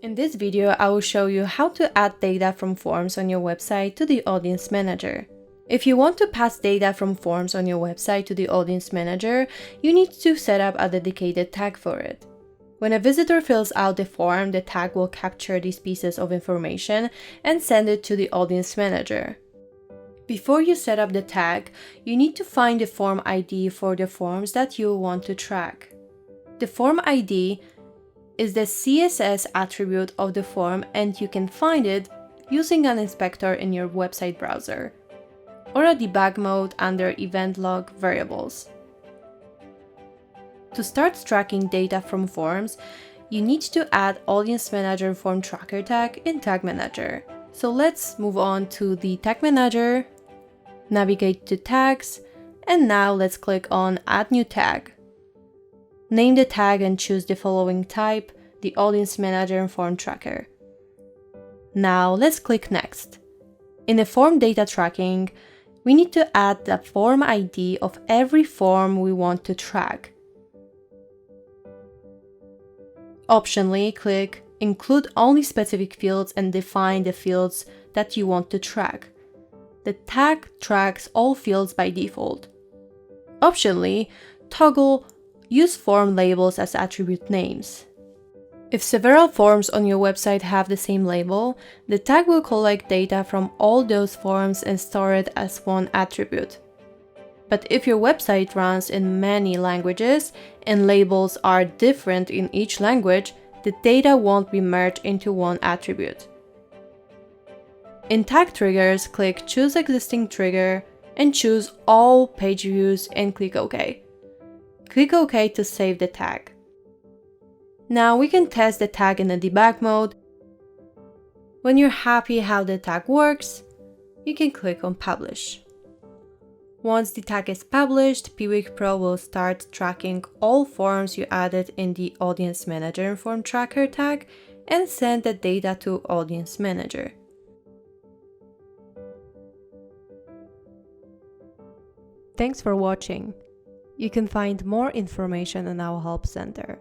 In this video, I will show you how to add data from forms on your website to the Audience Manager. If you want to pass data from forms on your website to the Audience Manager, you need to set up a dedicated tag for it. When a visitor fills out the form, the tag will capture these pieces of information and send it to the Audience Manager. Before you set up the tag, you need to find the form ID for the forms that you want to track. The form ID is the CSS attribute of the form, and you can find it using an inspector in your website browser or a debug mode under event log variables. To start tracking data from forms, you need to add Audience Manager Form Tracker tag in Tag Manager. So let's move on to the Tag Manager, navigate to Tags, and now let's click on Add New Tag. Name the tag and choose the following type, the Audience Manager Form Tracker. Now let's click Next. In the form data tracking, we need to add the form ID of every form we want to track. Optionally, click Include only specific fields and define the fields that you want to track. The tag tracks all fields by default. Optionally, toggle Use form labels as attribute names. If several forms on your website have the same label, the tag will collect data from all those forms and store it as one attribute. But if your website runs in many languages and labels are different in each language, the data won't be merged into one attribute. In Tag Triggers, click Choose Existing Trigger and choose All Page Views and click OK. Click OK to save the tag. Now we can test the tag in a debug mode. When you're happy how the tag works, you can click on Publish. Once the tag is published, Piwik Pro will start tracking all forms you added in the Audience Manager Form Tracker tag and send the data to Audience Manager. Thanks for watching. You can find more information on our Help Center.